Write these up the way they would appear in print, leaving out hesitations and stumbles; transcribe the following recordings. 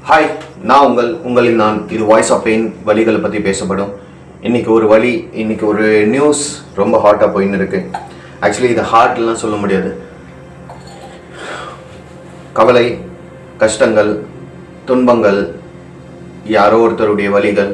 Hi, நான் உங்களின் நான். இது வாய்ஸ் ஆஃப் பெயின், வலிகளை பற்றி பேசப்படும். இன்றைக்கி ஒரு வலி, இன்றைக்கி ஒரு நியூஸ் ரொம்ப ஹாட்டாக போயின்னு இருக்கு. ஆக்சுவலி இது ஹார்ட்லாம் சொல்ல முடியாது. கவலை, கஷ்டங்கள், துன்பங்கள், யாரோ ஒருத்தருடைய வலிகள்,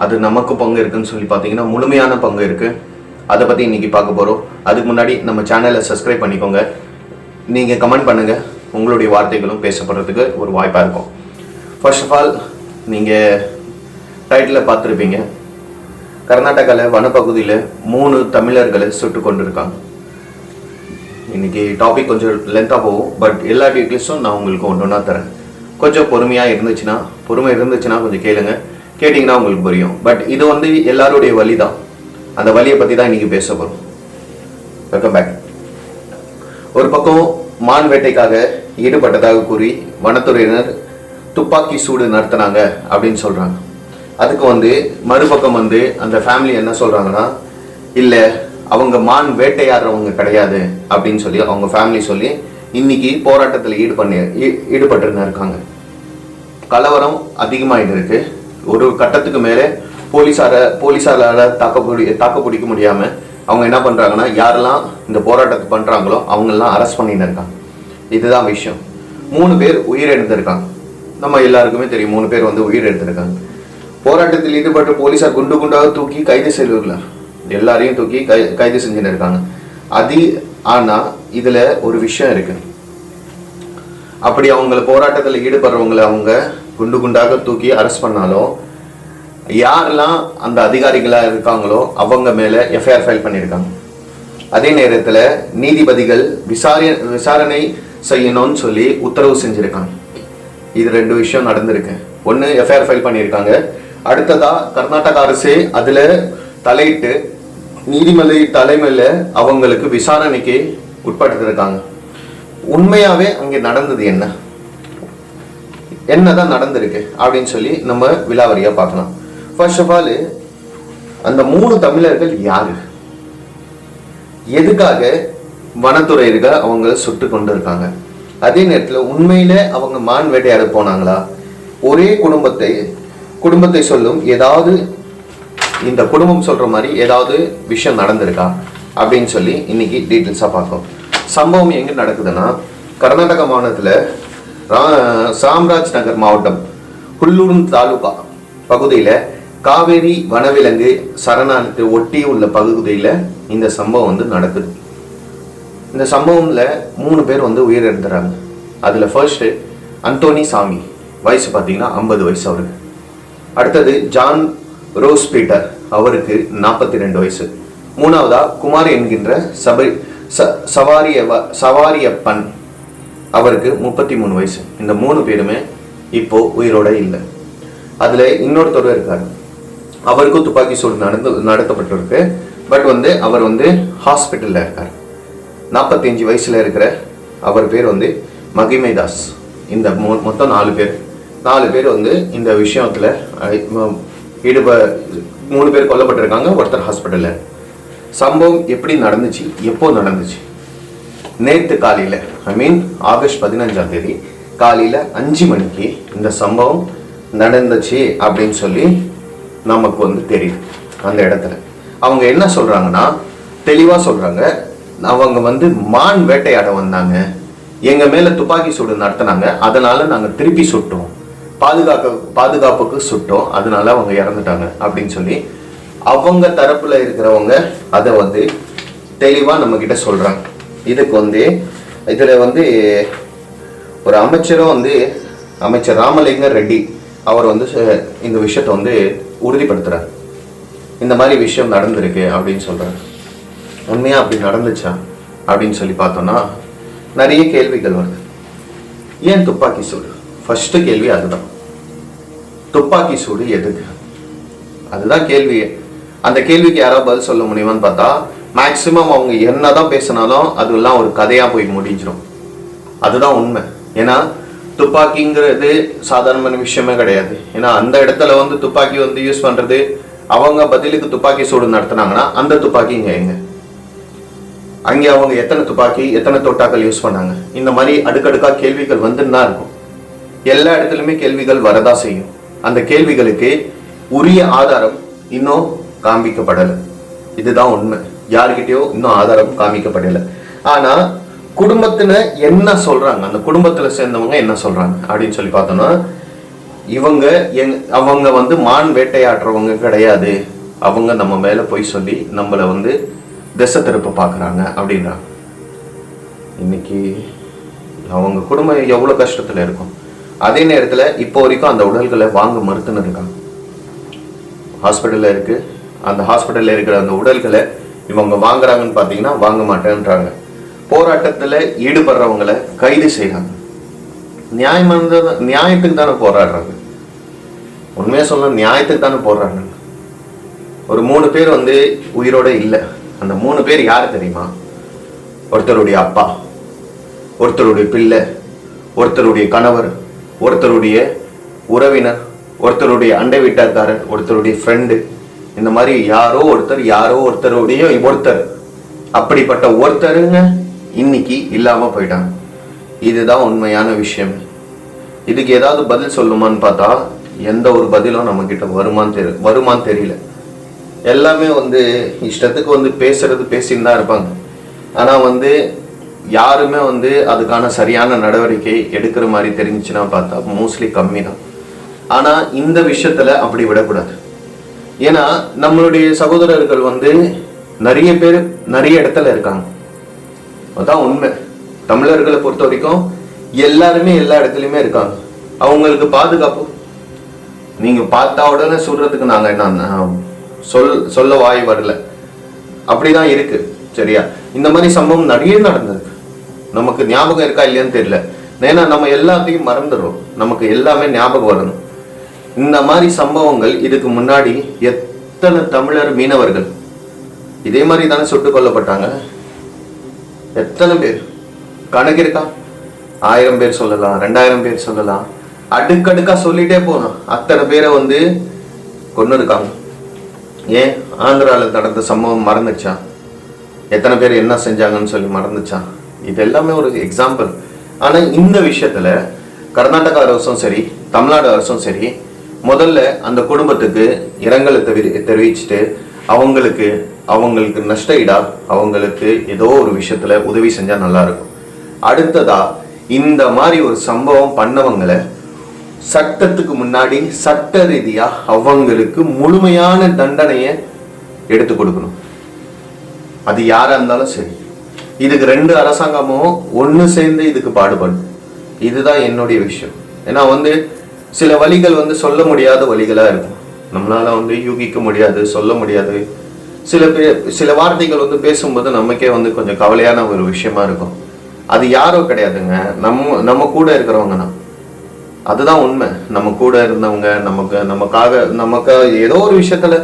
அது நமக்கு பங்கு இருக்குதுன்னு சொல்லி பார்த்தீங்கன்னா முழுமையான பங்கு இருக்குது. அதை பற்றி இன்றைக்கி பார்க்க போகிறோம். அதுக்கு முன்னாடி நம்ம சேனலை சப்ஸ்கிரைப் பண்ணிக்கோங்க. நீங்கள் கமெண்ட் பண்ணுங்கள், உங்களுடைய வார்த்தைகளும் பேசப்படுறதுக்கு ஒரு வாய்ப்பாக இருக்கும். ஃபர்ஸ்ட் ஆஃப் ஆல், நீங்கள் டைட்டில் பார்த்துருப்பீங்க. கர்நாடகாவில் வனப்பகுதியில் 3 தமிழர்களை சுட்டு கொண்டு இருக்காங்க. இன்றைக்கி டாபிக் கொஞ்சம் லென்த்தாக போகும், பட் எல்லா டீட்டெயில்ஸும் நான் உங்களுக்கு ஒன்று ஒன்றா தரேன். கொஞ்சம் பொறுமை இருந்துச்சுன்னா கொஞ்சம் கேளுங்க. கேட்டிங்கன்னா உங்களுக்கு புரியும். பட் இது எல்லாருடைய வலி தான். அந்த வலியை பற்றி தான் இன்றைக்கி பேச போகிறோம். Welcome back. ஒரு பக்கம் மான் வேட்டைக்காக ஈடுபட்டதாக கூறி வனத்துறையினர் துப்பாக்கி சூடு நடத்தினாங்க அப்படின்னு சொல்கிறாங்க. அதுக்கு மறுபக்கம் அந்த ஃபேமிலி என்ன சொல்கிறாங்கன்னா, இல்லை அவங்க மான் வேட்டையாடுறவங்க கிடையாது அப்படின்னு சொல்லி அவங்க ஃபேமிலி சொல்லி இன்னைக்கு போராட்டத்தில் ஈடுபட்டு இருக்காங்க. கலவரம் அதிகமாகிட்டு இருக்கு. ஒரு கட்டத்துக்கு மேலே போலீஸாரால் தாக்க பிடிக்க முடியாமல் அவங்க என்ன பண்ணுறாங்கன்னா, யாரெல்லாம் இந்த போராட்டத்தை பண்ணுறாங்களோ அவங்களெல்லாம் அரெஸ்ட் பண்ணிட்டு இருக்காங்க. இதுதான் விஷயம். 3 பேர் உயிரிழந்திருக்காங்க. நம்ம எல்லாருக்குமே தெரியும், 3 பேர் உயிரிழந்திருக்காங்க. போராட்டத்தில் ஈடுபட்ட போலீஸார் குண்டு குண்டாக தூக்கி கைது செய்யல, எல்லாரையும் தூக்கி கைது செஞ்சுன்னு இருக்காங்க. ஆனால் இதில் ஒரு விஷயம் இருக்கு. அப்படி போராட்டத்தில் ஈடுபடுறவங்களை அவங்க குண்டு குண்டாக தூக்கி அரெஸ்ட் பண்ணாலும், யாரெல்லாம் அந்த அதிகாரிகளாக இருக்காங்களோ அவங்க மேலே எஃப்ஐஆர் ஃபைல் பண்ணியிருக்காங்க. அதே நேரத்தில் நீதிபதிகள் விசாரணை செய்யணும்னு சொல்லி உத்தரவு செஞ்சுருக்காங்க. இது 2 விஷயம் நடந்திருக்கு. ஒன்று, எஃப்ஐஆர் ஃபைல் பண்ணியிருக்காங்க. அடுத்ததாக கர்நாடக அரசே அதில் தலையிட்டு நீதிமன்ற தலைமையில் அவங்களுக்கு விசாரணைக்கு உட்படுத்திருக்காங்க. உண்மையாகவே அங்கே நடந்தது என்னதான் நடந்திருக்கு அப்படின்னு சொல்லி நம்ம விலாவரியாக பார்க்கலாம். ஃபர்ஸ்ட் ஆஃப் ஆல், அந்த 3 தமிழர்கள் யாரு, எதுக்காக வனத்துறையர்கள் அவங்க சுட்டு கொண்டு இருக்காங்க? அதே நேரத்தில் உண்மையில அவங்க மான் வேட்டையாட போனாங்களா? ஒரே குடும்பத்தை சொல்லும் ஏதாவது இந்த குடும்பம் சொல்ற மாதிரி ஏதாவது விஷயம் நடந்திருக்கா அப்படின்னு சொல்லி இன்னைக்கு டீட்டெயில்ஸாக பார்க்கும். சம்பவம் எங்கே நடக்குதுன்னா, கர்நாடக மாநிலத்தில் சாம்ராஜ் நகர் மாவட்டம் குள்ளூர் தாலுகா பகுதியில் காவேரி வனவிலங்கு சரணாலயத்தை ஒட்டி உள்ள பகுதியில் இந்த சம்பவம் நடக்குது. இந்த சம்பவத்தில் 3 பேர் உயிரிழந்துறாங்க. அதில் ஃபர்ஸ்ட் அந்தோனி சாமி, வயசு பார்த்தீங்கன்னா 50 வயசு அவருக்கு. அடுத்தது ஜான் ரோஸ் பீட்டர், அவருக்கு 42 வயசு. மூணாவதா குமார் என்கின்ற சவாரியப்பன், அவருக்கு 33 வயசு. இந்த 3 பேருமே இப்போ உயிரோட இல்லை. அதில் இன்னொருத்தர் இருக்காரு, அவருக்கும் துப்பாக்கி சூடு நடத்தப்பட்டிருக்கு. பட் அவர் ஹாஸ்பிட்டலில் இருக்கார். 45 வயசுல இருக்கிற அவர் பேர் மகிமைதாஸ். இந்த மொத்தம் 4 பேர் இந்த விஷயத்துல 3 பேர் கொல்லப்பட்டிருக்காங்க, ஒருத்தர் ஹாஸ்பிட்டலில். சம்பவம் எப்படி நடந்துச்சு, எப்போ நடந்துச்சு? நேற்று காலையில், ஆகஸ்ட் 15ஆம் தேதி காலையில் 5 மணிக்கு இந்த சம்பவம் நடந்துச்சு அப்படின்னு சொல்லி நமக்கு தெரியுது. அந்த இடத்துல அவங்க என்ன சொல்றாங்கன்னா, தெளிவா சொல்றாங்க, அவங்க மான் வேட்டையாட வந்தாங்க, எங்க மேல துப்பாக்கி சூடு நடத்தினாங்க, அதனால நாங்க திருப்பி சுட்டோம், பாதுகாப்புக்கு சுட்டோம், அதனால அவங்க இறந்துட்டாங்க அப்படின்னு சொல்லி அவங்க தரப்புல இருக்கிறவங்க அதை தெளிவா நம்ம கிட்ட சொல்றாங்க. இதுக்கு இதுல ஒரு அமைச்சரும் அமைச்சர் ராமலிங்க ரெட்டி அவர் இந்த விஷயத்தை உறுதிப்படுத்துறாரு. இந்த மாதிரி விஷயம் நடந்திருக்கு அப்படின்னு சொல்றாரு. உண்மையா அப்படி நடந்துச்சா அப்படின்னு சொல்லி பார்த்தோம்னா நிறைய கேள்விகள் வருது. ஏன் துப்பாக்கி சூடு? ஃபர்ஸ்ட் கேள்வி அதுதான். துப்பாக்கி சூடு எதுக்கு? அதுதான் கேள்வியே. அந்த கேள்விக்கு யாராவது பதில் சொல்ல முடியுமான்னு பார்த்தா, மேக்சிமம் அவங்க என்னதான் பேசினாலும் அதெல்லாம் ஒரு கதையா போய் முடிஞ்சிடும். அதுதான் உண்மை. ஏன்னா துப்பாக்கிங்கிறது சாதாரணமான விஷயமே கிடையாது. ஏன்னா அந்த இடத்துல துப்பாக்கி யூஸ் பண்றது, அவங்க பதிலுக்கு துப்பாக்கி சூடு நடத்தினாங்கன்னா அந்த துப்பாக்கி எங்க அங்கே அவங்க எத்தனை துப்பாக்கி, எத்தனை தோட்டாக்கள் யூஸ் பண்ணாங்க? இந்த மாதிரி அடுக்கடுக்கா கேள்விகள் வந்துன்னு தான் இருக்கும். எல்லா இடத்துலையுமே கேள்விகள் வரதா செய்யும். அந்த கேள்விகளுக்கு உரிய ஆதாரம் இன்னும் காண்பிக்கப்படலை. இதுதான் உண்மை. யாருக்கிட்டயோ இன்னும் ஆதாரம் காமிக்கப்படலை. ஆனா குடும்பத்தின என்ன சொல்றாங்க, அந்த குடும்பத்துல சேர்ந்தவங்க என்ன சொல்றாங்க அப்படின்னு சொல்லி பார்த்தோம்னா, அவங்க மான் வேட்டையாடுறவங்க கிடையாது, அவங்க நம்ம மேல போய் சொல்லி நம்மளை திசை திருப்ப பாக்குறாங்க அப்படின்றாங்க. இன்னைக்கு அவங்க குடும்பம் எவ்வளவு கஷ்டத்துல இருக்கும். அதே நேரத்துல இப்போ வரைக்கும் அந்த உடல்களை வாங்க மறுத்துன்னு இருக்காங்க. ஹாஸ்பிட்டல்ல இருக்கு. அந்த ஹாஸ்பிட்டல்ல இருக்கிற அந்த உடல்களை இவங்க வாங்குறாங்கன்னு பாத்தீங்கன்னா வாங்க மாட்டேன்றாங்க. போராட்டத்துல ஈடுபடுறவங்களை கைது செய்யறாங்க. நியாயத்துக்கு தானே போராடுறாங்க. உண்மையா சொல்ல நியாயத்துக்கு தானே போராடுறாங்க. ஒரு 3 பேர் உயிரோட இல்லை. அந்த 3 பேர் யாரு தெரியுமா? ஒருத்தருடைய அப்பா, ஒருத்தருடைய பிள்ளை, ஒருத்தருடைய கணவர், ஒருத்தருடைய உறவினர், ஒருத்தருடைய அண்டை வீட்டார்காரர், ஒருத்தருடைய ஃப்ரெண்டு. இந்த மாதிரி யாரோ ஒருத்தருடைய ஒருத்தர், அப்படிப்பட்ட ஒருத்தருங்க இன்னைக்கு இல்லாம போயிட்டாங்க. இதுதான் உண்மையான விஷயம். இதுக்கு ஏதாவது பதில் சொல்லுமான்னு பார்த்தா எந்த ஒரு பதிலும் நம்ம கிட்ட வருமான்னு தெரியல. எல்லாமே இஷ்டத்துக்கு பேசின்னு தான் இருப்பாங்க. ஆனா யாருமே அதுக்கான சரியான நடவடிக்கை எடுக்கிற மாதிரி தெரிஞ்சுச்சுன்னா பார்த்தா மோஸ்ட்லி கம்மி தான். ஆனா இந்த விஷயத்துல அப்படி விடக்கூடாது. ஏன்னா நம்மளுடைய சகோதரர்கள் நிறைய பேர் நிறைய இடத்துல இருக்காங்க. அதான் உண்மை. தமிழர்களை பொறுத்த வரைக்கும் எல்லாருமே எல்லா இடத்துலயுமே இருக்காங்க. அவங்களுக்கு பாதுகாப்பு நீங்க பார்த்தா உடனே சொல்றதுக்கு நாங்க என்ன சொல்ல வாய் வரல. அப்படிதான் இருக்கு. சரியா? இந்த மாதிரி சம்பவம் நிறைய நடந்திருக்கு. நமக்கு ஞாபகம் இருக்கா இல்லையான்னு தெரியல. ஏன்னா நம்ம எல்லாத்தையும் மறந்துடுறோம். நமக்கு எல்லாமே ஞாபகம் வரணும். இந்த மாதிரி சம்பவங்கள் இதுக்கு முன்னாடி எத்தனை தமிழர் மீனவர்கள் இதே மாதிரி தானே சுட்டுக் கொல்லப்பட்டாங்க. எத்தனை பேர் கணக்கு இருக்கா? 1000 பேர் சொல்லலாம், 2000 பேர் சொல்லலாம், அடுக்கடுக்கா சொல்லிட்டே போனோம். அத்தனை பேரை கொண்டு இருக்காங்க. ஏன் ஆந்திரால நடந்த சம்பவம் மறந்துச்சா? எத்தனை பேர் என்ன செஞ்சாங்கன்னு சொல்லி மறந்துச்சா? இது எல்லாமே ஒரு எக்ஸாம்பிள். ஆனா இந்த விஷயத்துல கர்நாடகா அரசும் சரி, தமிழ்நாடு அரசும் சரி, முதல்ல அந்த குடும்பத்துக்கு இரங்கலை தெரிவிச்சுட்டு அவங்களுக்கு நஷ்ட ஈடா அவங்களுக்கு ஏதோ ஒரு விஷயத்துல உதவி செஞ்சா நல்லா இருக்கும். அடுத்ததா இந்த மாதிரி ஒரு சம்பவம் பண்ணவங்களை சட்டத்துக்கு முன்னாடி சட்ட ரீதியா அவங்களுக்கு முழுமையான தண்டனையை எடுத்து கொடுக்கணும். அது யாரா இருந்தாலும் சரி. இதுக்கு 2 அரசாங்கமும் ஒண்ணு சேர்ந்து இதுக்கு பாடுபடும். இதுதான் என்னுடைய விஷயம். ஏன்னா சில வழிகள் சொல்ல முடியாத வழிகளா இருக்கும். நம்மளால யூகிக்க முடியாது, சொல்ல முடியாது. சில வார்த்தைகள் பேசும்போது நமக்கே கொஞ்சம் கவலையான ஒரு விஷயமா இருக்கும். அது யாரோ கிடையாதுங்க, நம்ம கூட இருக்கிறவங்க தான். அதுதான் உண்மை. நம்ம கூட இருந்தவங்க, நமக்கு ஏதோ ஒரு விஷயத்துல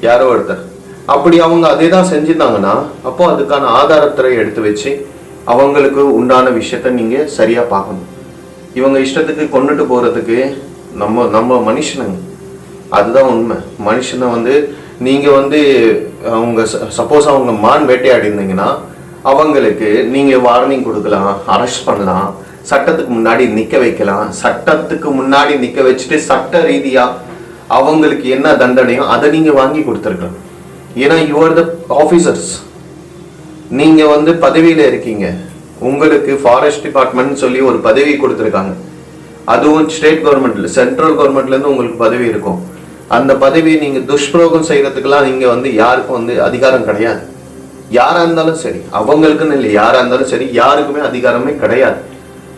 யாரோ ஒருத்தர் அப்படி அவங்க அதே தான் செஞ்சிருந்தாங்கன்னா, அப்போ அதுக்கான ஆதாரத்தை எடுத்து வச்சு அவங்களுக்கு உண்டான விஷயத்த நீங்க சரியா பார்க்கணும். இவங்க இஷ்டத்துக்கு கொண்டுட்டு போறதுக்கு நம்ம மனுஷனுங்க. அதுதான் உண்மை. மனுஷனை நீங்க அவங்க சப்போஸ் அவங்க மான் வேட்டையாடி இருந்தீங்கன்னா அவங்களுக்கு நீங்க வார்னிங் கொடுக்கலாம், அரெஸ்ட் பண்ணலாம், சட்டத்துக்கு முன்னாடி நிக்க வைக்கலாம். சட்டத்துக்கு முன்னாடி நிக்க வச்சுட்டு சட்ட ரீதியா அவங்களுக்கு என்ன தண்டனையோ அதை நீங்க வாங்கி கொடுத்துருக்கலாம். ஏன்னா யூ ஆர் த ஆபீசர்ஸ். நீங்க பதவியில இருக்கீங்க. உங்களுக்கு ஃபாரஸ்ட் டிபார்ட்மெண்ட் சொல்லி ஒரு பதவி கொடுத்துருக்காங்க. அதுவும் ஸ்டேட் கவர்மெண்ட்ல, சென்ட்ரல் கவர்மெண்ட்ல இருந்து உங்களுக்கு பதவி இருக்கும். அந்த பதவியை நீங்க துஷ்பிரயோகம் செய்யறதுக்கெல்லாம் நீங்க யாருக்கும் அதிகாரம் கிடையாது. யாரா இருந்தாலும் சரி, அவங்களுக்குன்னு இல்லை, யாரா இருந்தாலும் சரி, யாருக்குமே அதிகாரமே கிடையாது.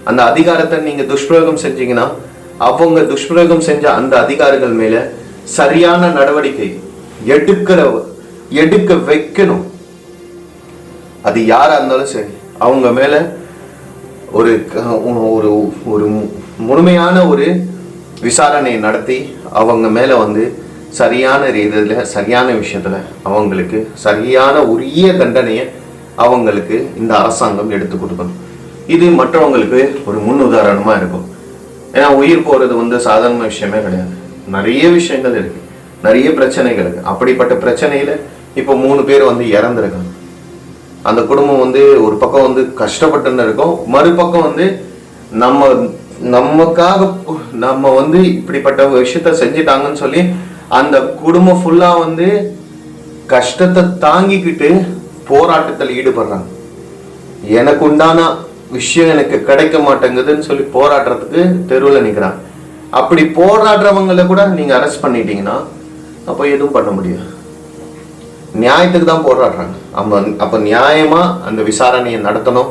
அந்த அதிகாரத்தை நீங்க துஷ்பிரயோகம் செஞ்சீங்கன்னா அவங்க துஷ்பிரயோகம் செஞ்ச அந்த அதிகாரிகள் மேல சரியான நடவடிக்கை எடுக்க வைக்கணும். அது யாரா இருந்தாலும் சரி, அவங்க மேல ஒரு ஒரு முழுமையான ஒரு விசாரணை நடத்தி அவங்க மேல சரியான ரீதியில, சரியான விஷயத்துல அவங்களுக்கு சரியான உரிய தண்டனையை அவங்களுக்கு இந்த அரசாங்கம் எடுத்து கொடுக்கணும். இது மற்றவங்களுக்கு ஒரு முன் உதாரணமா இருக்கும். ஏன்னா உயிர் போறது சாதாரண விஷயமே கிடையாது. நிறைய விஷயங்கள் இருக்கு, நிறைய பிரச்சனைகள் இருக்கு. அப்படிப்பட்ட பிரச்சனையில இப்போ 3 பேர் இறந்துருக்காங்க. அந்த குடும்பம் ஒரு பக்கம் கஷ்டப்பட்டுன்னு இருக்கும், மறுபக்கம் நமக்காக நம்ம வந்து இப்படிப்பட்ட விஷயத்த செஞ்சிட்டாங்கன்னு சொல்லி அந்த குடும்பம் ஃபுல்லா வந்து கஷ்டத்தை தாங்கிக்கிட்டு போராட்டத்தில் ஈடுபடுறாங்க. எனக்கு உண்டான விஷயம் எனக்கு கிடைக்க மாட்டேங்குதுன்னு சொல்லி போராடுறதுக்கு தெருவில் நிற்கிறாங்க. அப்படி போராடுறவங்களை கூட நீங்க அரெஸ்ட் பண்ணிட்டீங்கன்னா அப்போ எதுவும் பண்ண முடியாது. நியாயத்துக்கு தான் போராடுறாங்க. அப்ப நியாயமா அந்த விசாரணையை நடத்தணும்,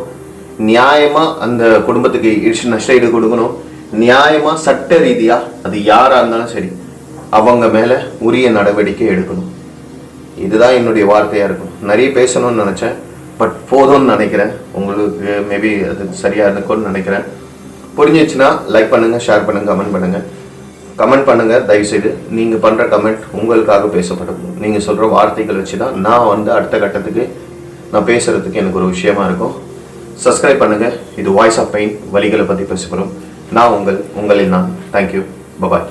நியாயமா அந்த குடும்பத்துக்கு நஷ்ட ஈடு கொடுக்கணும், நியாயமா சட்ட ரீதியா அது யாரா இருந்தாலும் சரி அவங்க மேல உரிய நடவடிக்கை எடுக்கணும். இதுதான் என்னுடைய வார்த்தையா இருக்கும். நிறைய பேசணும்னு நினைச்சேன், பட் போதும்னு நினைக்கிறேன். உங்களுக்கு மேபி அது சரியா இருக்கும்னு நினைக்கிறேன். புரிஞ்சிச்சுன்னா லைக் பண்ணுங்க, ஷேர் பண்ணுங்க, கமெண்ட் பண்ணுங்க. தயவுசெய்து நீங்க பண்ற கமெண்ட் உங்களுக்காக பேசப்படும். நீங்க சொல்ற வார்த்தைகள் வச்சுதான் நான் வந்து அடுத்த கட்டத்துக்கு நான் பேசுறதுக்கு எனக்கு ஒரு விஷயமா இருக்கும். சப்ஸ்கிரைப் பண்ணுங்க. இது வாய்ஸ் ஆஃப் பெயின், வலிகளை பத்தி பேசப்படும். நான் உங்களில் நான். தேங்க்யூ. பபாய்.